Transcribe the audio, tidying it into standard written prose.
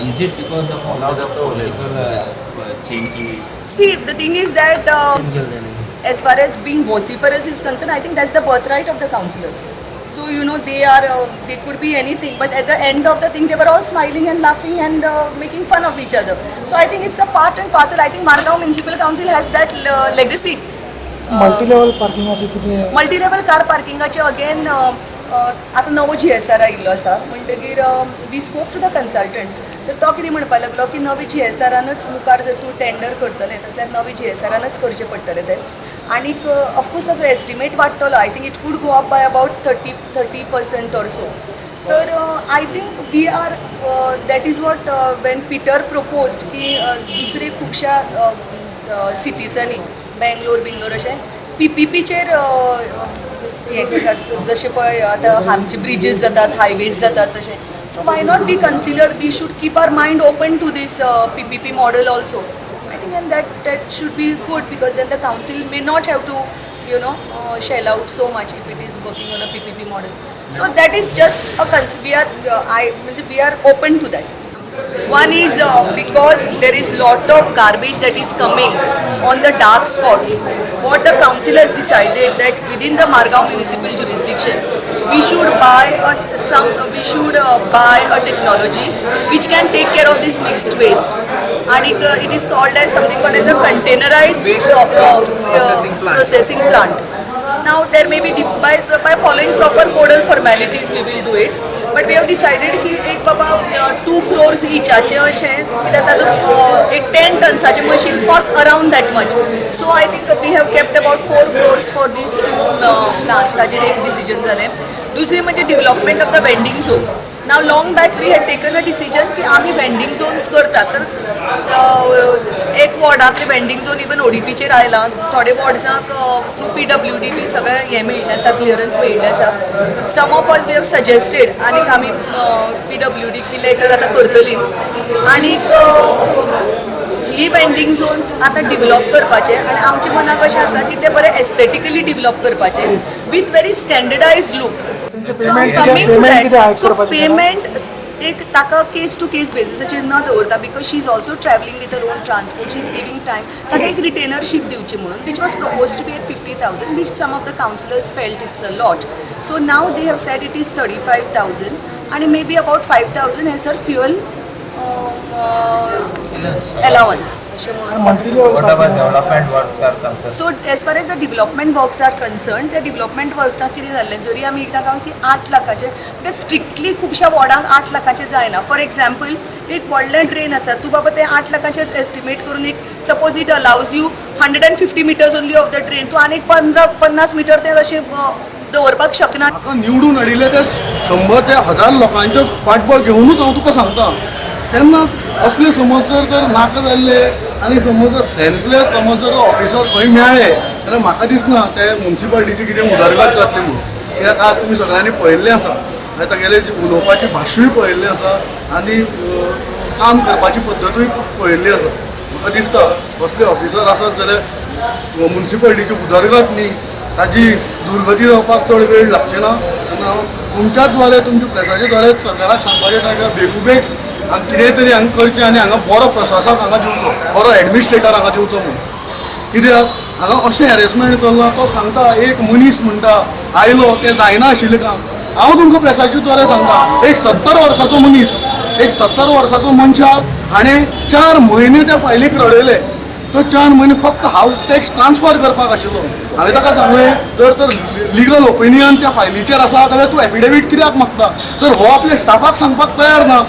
Is it because the fallout of the political change? See, the thing is that as far as being vociferous is concerned, I think that's the birthright of the councillors. So they could be anything, but at the end of the thing, they were all smiling and laughing and making fun of each other. So I think it's a part and parcel. I think Margao Municipal Council has that legacy. Multi level car पार्किंगाचे again आता नवो GSR आयिल्लो आसा म्हणटकीर we spoke to the consultants तर तो कितें म्हणपाक लागलो की नवी GSRनच मुखार जर तूं टेंडर करतलें तसल्यार नवी GSRनच करचें पडटलें तें आनीक ऑफकोर्स ताचो एस्टिमेट वाडटलो I think it could go up by about 30% or so तर I think we are that is what when Peter proposed की दुसरे खुबश्या सिटीजांनी बेंगलोर अशें PPPचेर हें करतात जशें पळय आतां आमचे ब्रिजीस जातात हायवेज जातात तशें so why not we consider we should keep our mind open to these PPP model also I think and that should be good because then the council may not have to shell out so much if it is working on a PPP model. So that is just a we are open to that. One is because there is lot of garbage that is coming on the dark spots. What the council has decided that within the Margao municipal jurisdiction, we should buy a technology which can take care of this mixed waste. And it is called as something called as a containerized processing plant. Now there may be by following proper codal formalities we will do it. But we have decided की एक बाबा 2 crores इचाचे अशें कित्याक ताजो एक 10 टन्साचे machine cost around that much so I think we have kept about 4 crores for these 2 plants ताजेर एक डिसिजन जालें दुसरें म्हणजे development of the vending zones now long back we had taken a decision की आमी वेंडिंग झोन्स करतात तर एक वॉर्डांतले वेंडिंग झोन इवन ODPचेर आयलां थोडे वॉर्ड्सांक थ्रू PWD बी सगळें हें मेळिल्लें आसा क्लियरन्स मेळिल्लें आसा some of us we have suggested आनीक आमी PWD ती लेटर आतां करतलीं आनीक ही वेंडिंग झोन्स आतां डिवेलॉप करपाचे आनी आमचे मनाक अशें आसा की ते बरें एस्थेटिकली डिवेलॉप करपाचे with very standardised look so I am coming to that so payment एक ताका केस टू केस बेसिसाचेर न दवरता because she is also travelling with her own transport she is giving time ताका एक रिटेनरशीप दिवची म्हणून which was propose to be at 50,000 which some of the councillors felt it's a lot so now they have said it is 35,000 आणि may be about 5,000 as her fuel allowance. What about development works are concerned? So as far as the development works are concerned, the development works कितें जाल्लें जरी आमी एकदां गांव की 8 लाखाचे but strictly खुबश्या वॉर्डांक 8 लाखाचे जायना फॉर एग्जाम्पल एक व्हडलें ड्रेन आसा तूं बाबा तें 8 लाखाचेच एस्टिमेट करून एक suppose it allows you 150 metres only of the drain तूं आनीक 50 मिटर तें अशें दवरपाक शकना निवडून हाडिल्ले ते 100 ते 1000 लोकांचे पाठबळ घेवनूच हांव तुका सांगता तेन्ना असले समज जर नाका जाल्ले आनी समज सेन्सलेस समज जर ऑफिसर खंय मेळ्ळे जाल्यार म्हाका दिसना ते म्युन्सिपालिटीची कितें उदरगत जातली म्हणून कित्याक आज तुमी सगळ्यांनी पळयल्लें आसा आनी तागेले उलोवपाची भाशूय पळयल्ली आसा आनी काम करपाची पद्दतूय पळयल्ली आसा म्हाका दिसता असले ऑफिसर आसत जाल्यार म्युन्सिपालिटीची उदरगत न्ही ताजी दुर्गती जावपाक चड वेळ लागचे ना आनी हांव तुमच्या द्वारे तुमच्या प्रेसाच्या द्वारे सरकाराक सांगपाचें ताका बेगोबेग कितें तरी हांगा करचें आनी हांगा बरो प्रशासक हांगा दिवचो बरो एडमिनिस्ट्रेटर हांगा दिवचो म्हणून कित्याक हांगा अशें हॅरेसमेंट चल्ला तो सांगता एक मनीस म्हणटा आयलो तें जायना आशिल्लें काम हांव तुमकां प्रेसाच्या द्वारे सांगता एक 70 वर्साचो मनीस एक 70 वर्साचो मनशाक हाणें 4 म्हयने त्या फायलीक रडयले तो 4 म्हयने फक्त हावस टॅक्स ट्रान्सफर करपाक आशिल्लो हांवें ताका सांगलें जर तर लिगल ओपिनियन त्या फायलीचेर आसा जाल्यार तूं एफिडेवीट कित्याक मागता तर हो आपल्या स्टाफाक सांगपाक तयार ना